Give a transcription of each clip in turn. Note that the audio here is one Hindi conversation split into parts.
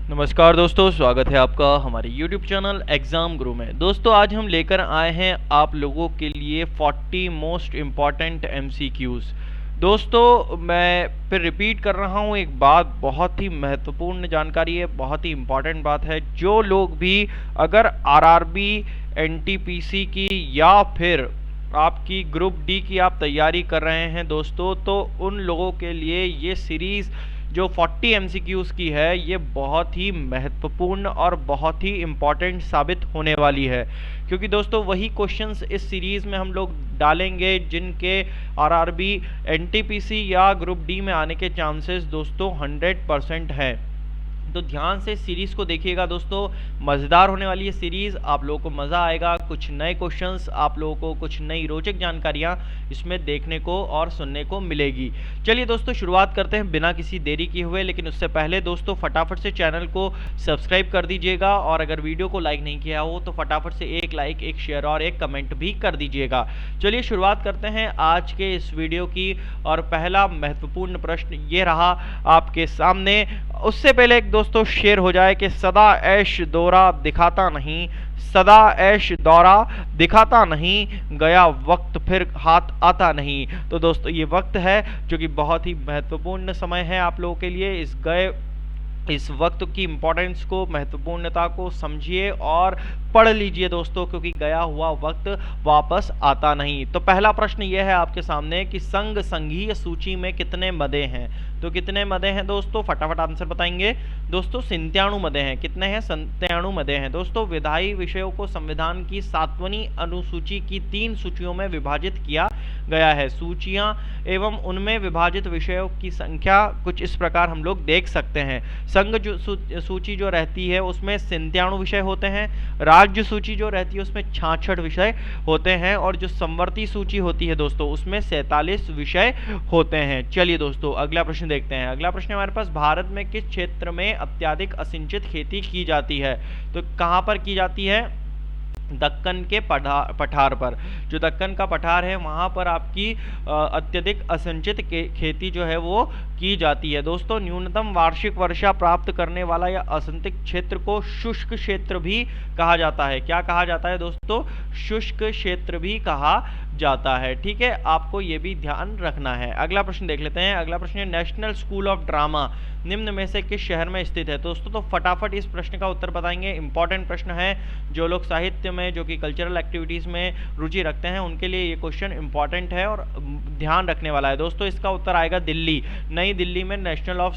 नमस्कार दोस्तों, स्वागत है आपका हमारे YouTube चैनल एग्ज़ाम गुरु में। दोस्तों आज हम लेकर आए हैं आप लोगों के लिए 40 मोस्ट इम्पॉर्टेंट MCQs। दोस्तों मैं फिर रिपीट कर रहा हूँ एक बात, बहुत ही महत्वपूर्ण जानकारी है, बहुत ही इम्पॉर्टेंट बात है। जो लोग भी अगर RRB NTPC की या फिर आपकी ग्रुप डी की आप तैयारी कर रहे हैं दोस्तों, तो उन लोगों के लिए ये सीरीज़ जो 40 MCQs की है ये बहुत ही महत्वपूर्ण और बहुत ही इम्पॉर्टेंट साबित होने वाली है, क्योंकि दोस्तों वही क्वेश्चंस इस सीरीज़ में हम लोग डालेंगे जिनके RRB NTPC या ग्रुप डी में आने के चांसेस दोस्तों 100% है। तो ध्यान से सीरीज़ को देखिएगा दोस्तों, मज़ेदार होने वाली है सीरीज़, आप लोगों को मज़ा आएगा। कुछ नए क्वेश्चंस, आप लोगों को कुछ नई रोचक जानकारियाँ इसमें देखने को और सुनने को मिलेगी। चलिए दोस्तों शुरुआत करते हैं बिना किसी देरी किए हुए, लेकिन उससे पहले दोस्तों फटाफट से चैनल को सब्सक्राइब कर दीजिएगा और अगर वीडियो को लाइक नहीं किया हो तो फटाफट से एक लाइक, एक शेयर और एक कमेंट भी कर दीजिएगा। चलिए शुरुआत करते हैं आज के इस वीडियो की, और पहला महत्वपूर्ण प्रश्न ये रहा आपके सामने। उससे पहले एक दोस्तों शेयर हो जाए कि सदा ऐश दौरा दिखाता नहीं, सदा ऐश दौरा दिखाता नहीं, गया वक्त फिर हाथ आता नहीं। तो दोस्तों ये वक्त है जो कि बहुत ही महत्वपूर्ण समय है आप लोगों के लिए। इस वक्त की इम्पोर्टेंस को, महत्वपूर्णता को समझिए और पढ़ लीजिए दोस्तों, क्योंकि गया हुआ वक्त वापस आता नहीं। तो पहला प्रश्न यह है आपके सामने कि संघीय सूची में कितने मदे हैं। तो कितने मदे हैं दोस्तों, फटाफट आंसर बताएंगे दोस्तों। 97 मदे हैं। कितने हैं? 97 मदे हैं दोस्तों। विधायी विषयों को संविधान की 7वीं अनुसूची की 3 सूचियों में विभाजित किया गया है। सूचियां एवं उनमें विभाजित विषयों की संख्या कुछ इस प्रकार हम लोग देख सकते हैं। संघ सूची जो रहती है उसमें 97 विषय होते हैं। राज्य सूची जो रहती है उसमें 66 विषय होते हैं, और जो संवर्ती सूची होती है दोस्तों उसमें 47 विषय होते हैं। चलिए दोस्तों अगला प्रश्न देखते हैं। अगला प्रश्न हमारे पास, भारत में किस क्षेत्र में अत्यधिक असिंचित खेती की जाती है। तो कहां पर की जाती है? दक्कन के पठार पर। जो दक्कन का पठार है वहां पर आपकी अत्यधिक असिंचित खेती जो है वो की जाती है दोस्तों। न्यूनतम वार्षिक वर्षा प्राप्त करने वाला या असिंचित क्षेत्र को शुष्क क्षेत्र भी कहा जाता है। क्या कहा जाता है दोस्तों? शुष्क क्षेत्र भी कहा जाता है। ठीक है, आपको ये भी ध्यान रखना है। अगला प्रश्न देख लेते हैं। अगला प्रश्न है, नेशनल स्कूल ऑफ ड्रामा निम्न में से किस शहर में स्थित है। दोस्तों तो फटाफट इस प्रश्न का उत्तर बताएंगे। इंपॉर्टेंट प्रश्न है, जो लोग साहित्य में, जो कि कल्चरल एक्टिविटीज में रुचि रखते हैं उनके लिए ये क्वेश्चन इंपॉर्टेंट है और ध्यान रखने वाला है दोस्तों। इसका उत्तर आएगा दिल्ली। नई दिल्ली में नेशनल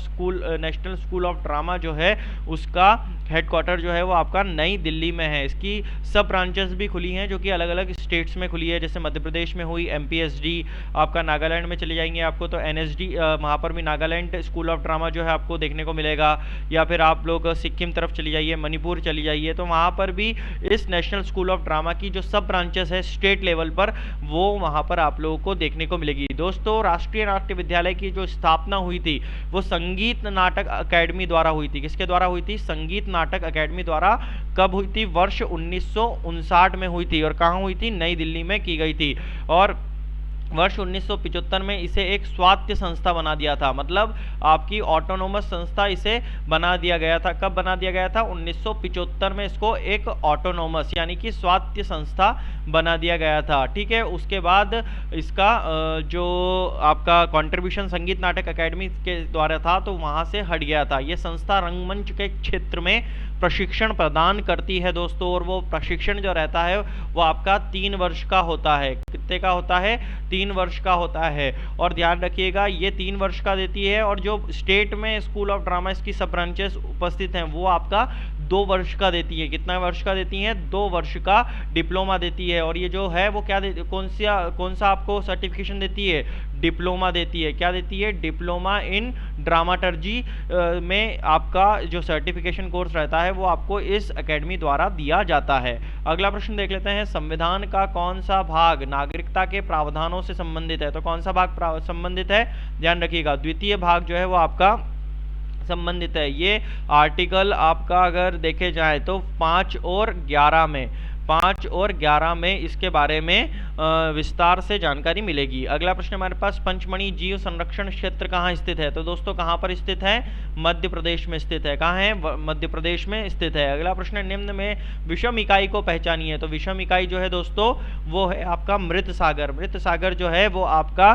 स्कूल ऑफ ड्रामा जो है उसका हेडक्वार्टर जो है वो आपका नई दिल्ली में है। इसकी सब ब्रांचेस भी खुली हैं जो कि अलग अलग स्टेट्स में खुली है, जैसे मध्य प्रदेश में हुई MPSD, आपका नागालैंड में चले जाएंगे आपको तो NSD, वहाँ पर भी नागालैंड स्कूल ऑफ ड्रामा जो है आपको देखने को मिलेगा। या फिर आप लोग सिक्किम तरफ चली जाइए, मणिपुर चली जाइए, तो वहाँ पर भी इस नेशनल स्कूल ऑफ ड्रामा की जो सब ब्रांचेस है स्टेट लेवल पर, वो वहाँ पर आप लोगों को देखने को मिलेगी दोस्तों। राष्ट्रीय नाट्य विद्यालय की जो स्थापना हुई थी वो संगीत नाटक अकेडमी द्वारा हुई थी। किसके द्वारा हुई थी? संगीत नाटक अकेडमी द्वारा। कब हुई थी? वर्ष 1959 में हुई थी। और कहाँ हुई थी? नई दिल्ली में की गई थी। और वर्ष 1975 में इसे एक स्वायत्त संस्था बना दिया था, मतलब आपकी ऑटोनोमस संस्था इसे बना दिया गया था। कब बना दिया गया था? 1975 में इसको एक ऑटोनोमस यानी कि स्वायत्त संस्था बना दिया गया था। ठीक है, उसके बाद इसका जो आपका कंट्रीब्यूशन संगीत नाटक अकेडमी के द्वारा था तो वहाँ से हट गया था। ये संस्था रंगमंच के क्षेत्र में प्रशिक्षण प्रदान करती है दोस्तों, और वो प्रशिक्षण जो रहता है वो आपका 3 वर्ष का होता है। कितने का होता है? 3 वर्ष का होता है। और ध्यान रखिएगा ये 3 वर्ष का देती है, और जो स्टेट में स्कूल ऑफ ड्रामा की सब ब्रांचेस उपस्थित हैं वो आपका 2 वर्ष का देती है। कितना वर्ष का देती हैं? 2 वर्ष का डिप्लोमा देती है। और ये जो है वो क्या कौन सा आपको सर्टिफिकेशन देती है? डिप्लोमा देती है। क्या देती है? डिप्लोमा इन ड्रामाटर्जी में आपका जो सर्टिफिकेशन कोर्स रहता है वो आपको इस एकेडमी द्वारा दिया जाता है। अगला प्रश्न देख लेते हैं। संविधान का कौन सा भाग नागरिकता के प्रावधानों से संबंधित है। तो कौन सा भाग संबंधित है? ध्यान रखिएगा, द्वितीय भाग जो है वो आपका संबंधित है। ये आर्टिकल आपका अगर देखे जाए तो 5 और 11 में 5 और 11 में इसके बारे में विस्तार से जानकारी मिलेगी। अगला प्रश्न हमारे पास, पंचमढ़ी जीव संरक्षण क्षेत्र कहाँ स्थित है? तो दोस्तों कहाँ पर स्थित है? मध्य प्रदेश में स्थित है। कहाँ है? मध्य प्रदेश में स्थित है। अगला प्रश्न, निम्न में विषम इकाई को पहचानिए। तो विषम इकाई जो है दोस्तों वो है आपका मृत सागर। मृत सागर जो है वो आपका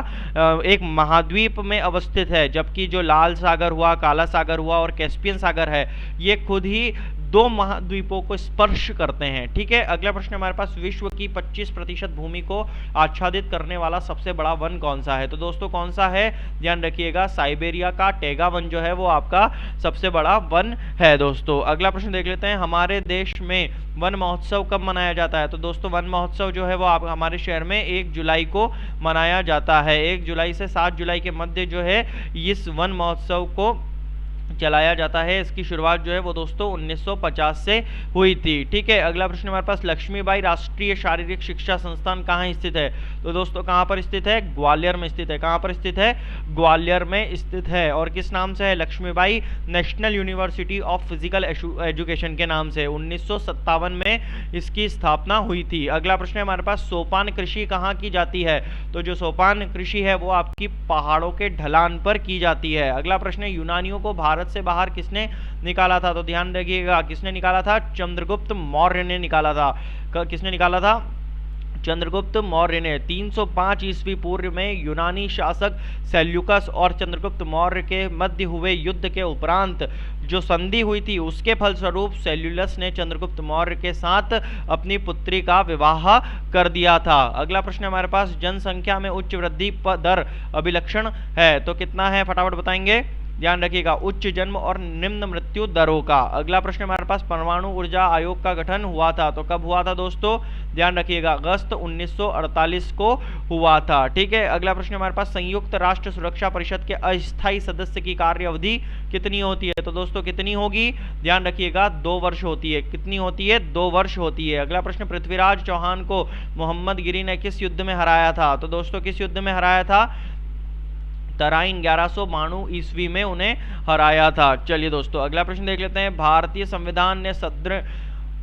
एक महाद्वीप में अवस्थित है, जबकि जो लाल सागर हुआ, काला सागर हुआ और कैस्पियन सागर है, ये खुद ही 2 महाद्वीपों को स्पर्श करते हैं। ठीक है। अगला प्रश्न हमारे पास, विश्व की 25% भूमि को आच्छादित करने वाला सबसे बड़ा वन कौन सा है? तो दोस्तों कौन सा है? ध्यान रखिएगा, साइबेरिया का टैगा वन जो है वो आपका सबसे बड़ा वन है दोस्तों। अगला प्रश्न देख लेते हैं, हमारे देश में वन महोत्सव कब मनाया जाता है? तो दोस्तों वन महोत्सव जो है वो आप हमारे शहर में 1 जुलाई को मनाया जाता है। 1 जुलाई से 7 जुलाई के मध्य जो है इस वन महोत्सव को चलाया जाता है। इसकी शुरुआत जो है वो दोस्तों 1950 से हुई थी। ठीक है। अगला प्रश्न हमारे पास, लक्ष्मीबाई राष्ट्रीय शारीरिक शिक्षा संस्थान कहाँ स्थित है? तो दोस्तों कहाँ पर स्थित है? ग्वालियर में स्थित है। कहाँ पर स्थित है? ग्वालियर में स्थित है। और किस नाम से है? Lakshmibai national university of physical education के नाम से 1957 में इसकी स्थापना हुई थी। अगला प्रश्न है हमारे पास, सोपान कृषि कहाँ की जाती है? तो जो सोपान कृषि है वो आपकी पहाड़ों के ढलान पर की जाती है। अगला प्रश्न है, यूनानियों को भारत से बाहर किसने निकाला था? तो ध्यान रखिएगा, किसने निकाला था? चंद्रगुप्त मौर्य ने निकाला था। किसने निकाला था? चंद्रगुप्त मौर्य ने। 305 ईस्वी पूर्व में यूनानी शासक सेल्यूकस और चंद्रगुप्त मौर्य के मध्य हुए युद्ध के उपरांत जो संधि हुई थी, उसके फलस्वरूप सेल्यूलस ने चंद्रगुप्त मौर्य के साथ अपनी पुत्री का विवाह कर दिया था। अगला प्रश्न हमारे पास, जनसंख्या में उच्च वृद्धि दर अभिलक्षण है। तो कितना है? फटाफट बताएंगे। ध्यान रखिएगा, उच्च जन्म और निम्न मृत्यु दरों का। अगला प्रश्न हमारे पास, परमाणु ऊर्जा आयोग का गठन हुआ था। तो कब हुआ था दोस्तों? ध्यान रखिएगा, अगस्त 1948 को हुआ था। ठीक है। अगला प्रश्न हमारे पास, संयुक्त राष्ट्र सुरक्षा परिषद के अस्थायी सदस्य की कार्य अवधि कितनी होती है? तो दोस्तों कितनी होगी? ध्यान रखिएगा, 2 वर्ष होती है। कितनी होती है? 2 वर्ष होती है। अगला प्रश्न, पृथ्वीराज चौहान को मोहम्मद गिरी ने किस युद्ध में हराया था? तो दोस्तों किस युद्ध में हराया था? तराइन 1192 ईस्वी में उन्हें हराया था। चलिए दोस्तों अगला प्रश्न देख लेते हैं, भारतीय संविधान ने सदृढ़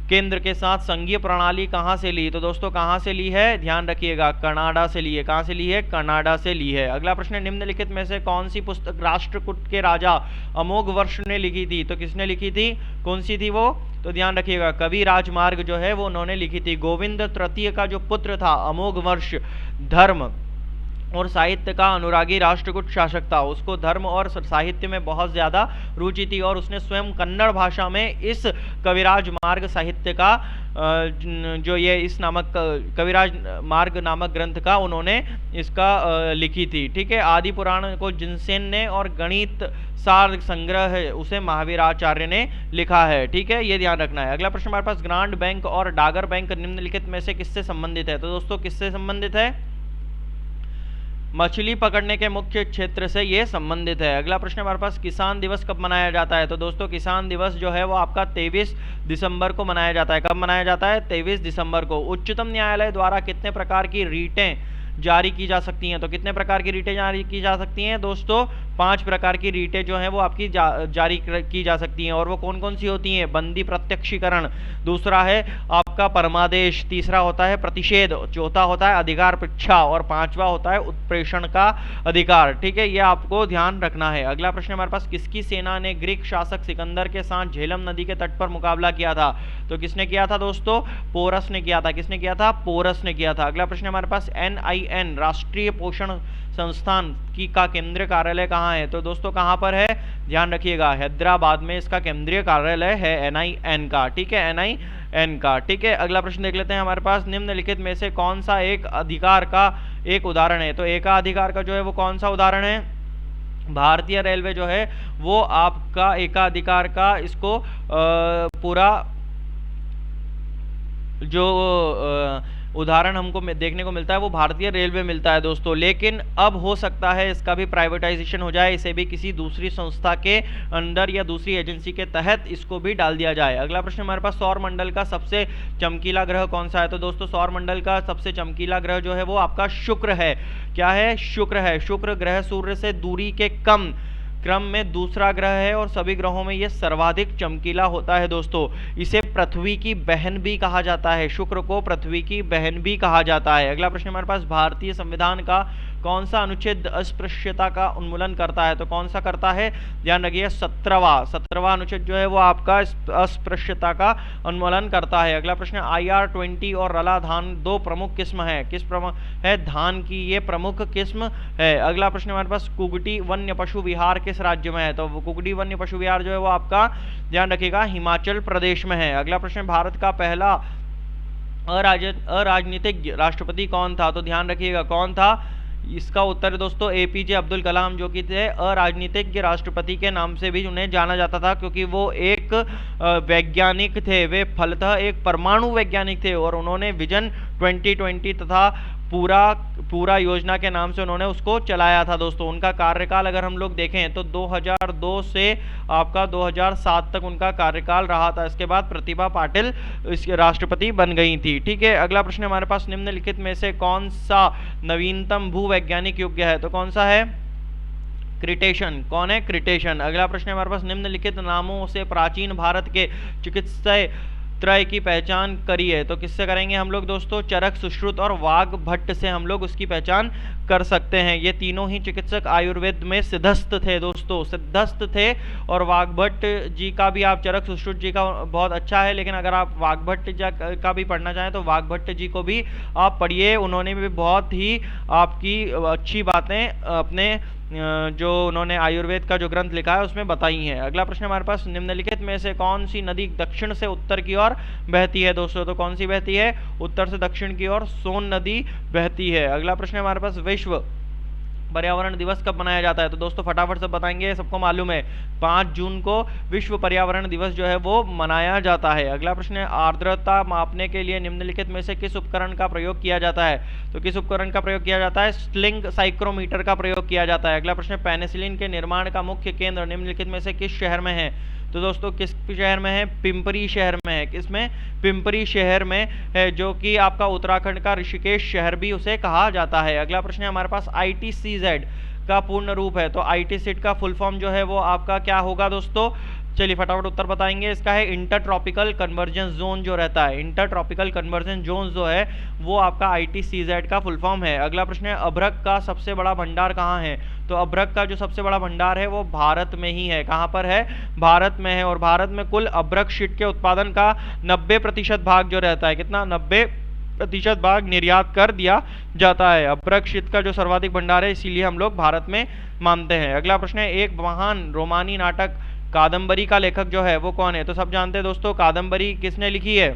केंद्र के साथ संघीय प्रणाली कहां से ली? तो दोस्तों कहां से ली है? ध्यान रखिएगा, कनाडा से ली है। कहां से ली है? कनाडा से ली है। अगला प्रश्न, निम्नलिखित में से कौन सी पुस्तक राष्ट्रकूट के राजा अमोघवर्ष ने लिखी थी? तो किसने लिखी थी? कौन सी थी वो? तो ध्यान रखिएगा, कवि राजमार्ग जो है वो उन्होंने लिखी थी। गोविंद तृतीय का जो पुत्र था अमोघवर्ष, धर्म और साहित्य का अनुरागी राष्ट्रकूट शासक था। उसको धर्म और साहित्य में बहुत ज्यादा रुचि थी और उसने स्वयं कन्नड़ भाषा में इस कविराज मार्ग साहित्य का जो ये इस नामक कविराज मार्ग नामक ग्रंथ का उन्होंने इसका लिखी थी। ठीक है। आदि पुराण को जिनसेन ने और गणित सार संग्रह उसे महावीराचार्य ने लिखा है। ठीक है, ये ध्यान रखना है। अगला प्रश्न हमारे पास, ग्रांट बैंक और डागर बैंक निम्नलिखित में से किससे संबंधित है? तो दोस्तों किससे संबंधित है? मछली पकड़ने के मुख्य क्षेत्र से ये संबंधित है। अगला प्रश्न हमारे पास, किसान दिवस कब मनाया जाता है? तो दोस्तों किसान दिवस जो है वो आपका 23 दिसंबर को मनाया जाता है। कब मनाया जाता है? 23 दिसंबर को। उच्चतम न्यायालय द्वारा कितने प्रकार की रीटें जारी की जा सकती हैं? तो कितने प्रकार की रीटें जारी की जा सकती हैं दोस्तों? 5 प्रकार की रीटें जो है वो आपकी जारी की जा सकती हैं। और वो कौन कौन सी होती हैं? बंदी प्रत्यक्षीकरण, दूसरा है आपका परमादेश, तीसरा होता है प्रतिषेध, चौथा होता है अधिकार परीक्षा और पांचवा होता है उत्प्रेषण का अधिकार। ठीक है, ये आपको ध्यान रखना है। अगला प्रश्न हमारे पास, किसकी सेना ने ग्रीक शासक सिकंदर के साथ झेलम नदी के तट पर मुकाबला किया था? तो किसने किया था दोस्तों? पोरस ने किया था। किसने किया था? पोरस ने किया था। अगला प्रश्न हमारे पास, NIN राष्ट्रीय पोषण संस्थान की का केंद्रीय कार्यालय कहाँ है? तो दोस्तों कहाँ पर है? ध्यान रखिएगा, हैदराबाद में इसका केंद्रीय कार्यालय है NIN का। ठीक है, NIN का। ठीक है, अगला प्रश्न देख लेते हैं हमारे पास, निम्नलिखित में से कौन सा एक अधिकार का एक उदाहरण है? तो एकाधिकार का जो है वो कौन सा उदाहरण है? भारतीय रेलवे जो है वो आपका एकाधिकार का इसको पूरा जो उदाहरण हमको देखने को मिलता है वो भारतीय रेलवे मिलता है दोस्तों। लेकिन अब हो सकता है इसका भी प्राइवेटाइजेशन हो जाए, इसे भी किसी दूसरी संस्था के अंडर या दूसरी एजेंसी के तहत इसको भी डाल दिया जाए। अगला प्रश्न हमारे पास, सौर मंडल का सबसे चमकीला ग्रह कौन सा है? तो दोस्तों सौर मंडल का सबसे चमकीला ग्रह जो है वो आपका शुक्र है। क्या है? शुक्र है। शुक्र ग्रह सूर्य से दूरी के कम क्रम में दूसरा ग्रह है और सभी ग्रहों में यह सर्वाधिक चमकीला होता है दोस्तों। इसे पृथ्वी की बहन भी कहा जाता है, शुक्र को पृथ्वी की बहन भी कहा जाता है। अगला प्रश्न हमारे पास, भारतीय संविधान का कौन सा अनुच्छेद अस्पृश्यता का उन्मूलन करता है? तो कौन सा करता है? ध्यान रखिए 17वां अनुच्छेद जो है वो आपका अस्पृश्यता का उन्मूलन करता है। अगला प्रश्न, IR-20 और रला धान दो प्रमुख किस्म है, किस प्रमुख है धान की ये प्रमुख किस्म है? अगला प्रश्न हमारे पास, कुगटी वन्य पशु विहार किस राज्य में है? तो कुगटी वन्य पशु विहार जो है वो आपका, ध्यान रखिएगा, हिमाचल प्रदेश में है। अगला प्रश्न, भारत का पहला अराजनीतिक राष्ट्रपति कौन था? तो ध्यान रखिएगा कौन था? इसका उत्तर है दोस्तों APJ अब्दुल कलाम, जो कि थे अराजनीतिक राष्ट्रपति के नाम से भी उन्हें जाना जाता था, क्योंकि वो एक वैज्ञानिक थे, वे फलतः एक परमाणु वैज्ञानिक थे और उन्होंने विजन 2020 तथा पूरा योजना के नाम से उन्होंने उसको चलाया था। दोस्तों उनका कार्यकाल अगर हम लोग देखें तो 2002 से आपका 2007 तक उनका कार्यकाल रहा था। इसके बाद प्रतिभा पाटिल इसके राष्ट्रपति बन गई थी। ठीक है, अगला प्रश्न हमारे पास, निम्नलिखित में से कौन सा नवीनतम भूवैज्ञानिक युग है? तो कौन सा है? क्रिटेशन। कौन है? क्रिटेशन। अगला प्रश्न हमारे पास, निम्नलिखित नामों से प्राचीन भारत के चिकित्सा त्रय की पहचान करी है? तो किससे करेंगे हम लोग दोस्तों? चरक, सुश्रुत और वाग्भट्ट से हम लोग उसकी पहचान कर सकते हैं। ये तीनों ही चिकित्सक आयुर्वेद में सिद्धस्थ थे दोस्तों, सिद्धस्थ थे। और वाग्भट्ट जी का भी आप, चरक सुश्रुत जी का बहुत अच्छा है, लेकिन अगर आप वाग्भट्ट जी का भी पढ़ना चाहें तो वाग्भट्ट जी को भी आप पढ़िए, उन्होंने भी बहुत ही आपकी अच्छी बातें अपने जो उन्होंने आयुर्वेद का जो ग्रंथ लिखा है उसमें बताई हैं। अगला प्रश्न हमारे पास, निम्नलिखित में से कौन सी नदी दक्षिण से उत्तर की ओर बहती है? दोस्तों तो कौन सी बहती है? उत्तर से दक्षिण की ओर सोन नदी बहती है। अगला प्रश्न हमारे पास, विश्व पर्यावरण दिवस कब मनाया जाता है? तो दोस्तों फटाफट से बताएंगे, सबको मालूम है 5 जून को विश्व पर्यावरण दिवस जो है वो मनाया जाता है। अगला प्रश्न है, आर्द्रता मापने के लिए निम्नलिखित में से किस उपकरण का प्रयोग किया जाता है? तो किस उपकरण का प्रयोग किया जाता है? स्लिंग साइक्रोमीटर का प्रयोग किया जाता है। अगला प्रश्न, पेनिसिलिन के निर्माण का मुख्य केंद्र निम्नलिखित में से किस शहर में है? तो दोस्तों किस शहर में है? पिंपरी शहर में है। किसमें? पिंपरी शहर में है, जो कि आपका उत्तराखंड का ऋषिकेश शहर भी उसे कहा जाता है। अगला प्रश्न है हमारे पास, ITCZ का पूर्ण रूप है? तो ITCZ का फुल फॉर्म जो है वो आपका क्या होगा दोस्तों? चलिए फटाफट उत्तर बताएंगे। इसका है इंटर ट्रॉपिकल कन्वर्जेंस जोन जो रहता है, इंटर ट्रॉपिकल कन्वर्जेंस जोन जो है वो आपका ITCZ का फुल फॉर्म है। अगला प्रश्न है, अभ्रक का सबसे बड़ा भंडार कहाँ है? तो अभ्रक का जो सबसे बड़ा भंडार है वो भारत में ही है। कहाँ पर है? भारत में है। और भारत में कुल अभ्रक शीट के उत्पादन का 90% भाग जो रहता है, कितना? 90% भाग निर्यात कर दिया जाता है। अभ्रक शीट का जो सर्वाधिक भंडार है, इसीलिए हम लोग भारत में मानते हैं। अगला प्रश्न है, एक महान रोमानी नाटक कादम्बरी का लेखक जो है वो कौन है? तो सब जानते हैं दोस्तों, कादम्बरी किसने लिखी है?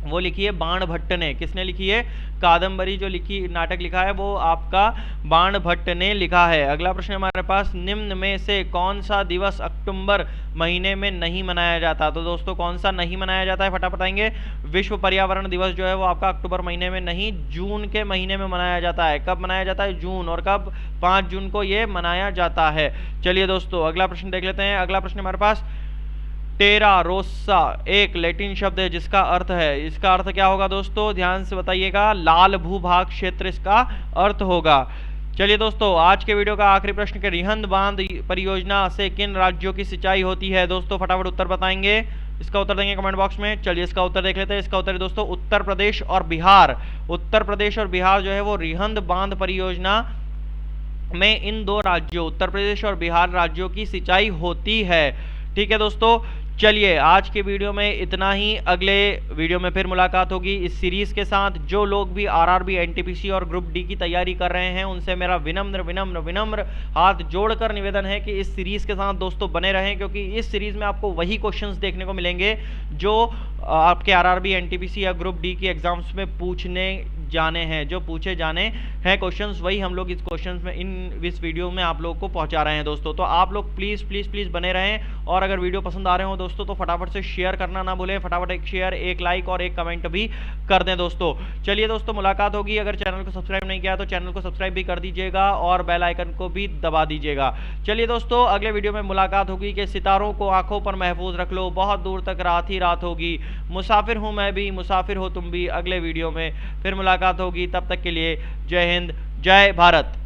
वो लिखी है बाणभट्ट ने। किसने लिखी है? कादम्बरी जो नाटक लिखा है वो आपका बाणभट्ट ने लिखा है। अगला प्रश्न हमारे पास, निम्न में से कौन सा दिवस अक्टूबर महीने में नहीं मनाया जाता? तो दोस्तों कौन सा नहीं मनाया जाता है? फटाफट आएंगे। विश्व पर्यावरण दिवस जो है वो आपका अक्टूबर महीने में नहीं, जून के महीने में मनाया जाता है। कब मनाया जाता है? जून। और कब? 5 जून को ये मनाया जाता है। चलिए दोस्तों अगला प्रश्न देख लेते हैं। अगला प्रश्न हमारे पास, टेरा रोसा एक लैटिन शब्द है जिसका अर्थ है, इसका अर्थ क्या होगा दोस्तों? ध्यान से बताइएगा, लाल भूभाग क्षेत्र इसका अर्थ होगा। चलिए दोस्तों आज के वीडियो का आखिरी प्रश्न, के रिहंद बांध परियोजना से किन राज्यों की सिंचाई होती है? दोस्तों फटाफट उत्तर बताएंगे, इसका उत्तर देंगे कमेंट बॉक्स में। चलिए इसका उत्तर देख लेते हैं। इसका उत्तर है दोस्तों उत्तर प्रदेश और बिहार। उत्तर प्रदेश और बिहार जो है वो रिहंद बांध परियोजना में इन दो राज्यों, उत्तर प्रदेश और बिहार राज्यों की सिंचाई होती है। ठीक है दोस्तों, चलिए आज के वीडियो में इतना ही। अगले वीडियो में फिर मुलाकात होगी इस सीरीज के साथ। जो लोग भी आरआरबी, एनटीपीसी और ग्रुप डी की तैयारी कर रहे हैं उनसे मेरा विनम्र विनम्र विनम्र हाथ जोड़कर निवेदन है कि इस सीरीज के साथ दोस्तों बने रहें, क्योंकि इस सीरीज में आपको वही क्वेश्चंस देखने को मिलेंगे जो आपके आरआरबी, एनटीपीसी या ग्रुप डी की एग्जाम्स में पूछने जाने हैं, जो पूछे जाने हैं क्वेश्चंस, वही हम लोग इस क्वेश्चंस में इस वीडियो में आप लोगों को पहुंचा रहे हैं दोस्तों। तो आप लोग प्लीज़ प्लीज़ प्लीज़ बने रहें, और अगर वीडियो पसंद आ रहे हो दोस्तों तो फटाफट से शेयर करना ना भूलें। फटाफट एक शेयर, एक लाइक और एक कमेंट भी कर दें दोस्तों। चलिए दोस्तों मुलाकात होगी। अगर चैनल को सब्सक्राइब नहीं किया तो चैनल को सब्सक्राइब भी कर दीजिएगा और बेल आइकन को भी दबा दीजिएगा। चलिए दोस्तों अगले वीडियो में मुलाकात होगी कि सितारों को आंखों पर महफूज रख लो, बहुत दूर तक रात ही रात होगी, मुसाफिर हूं मैं भी, मुसाफिर हो तुम भी। अगले वीडियो में फिर मुलाकात होगी, तब तक के लिए जय हिंद, जय भारत।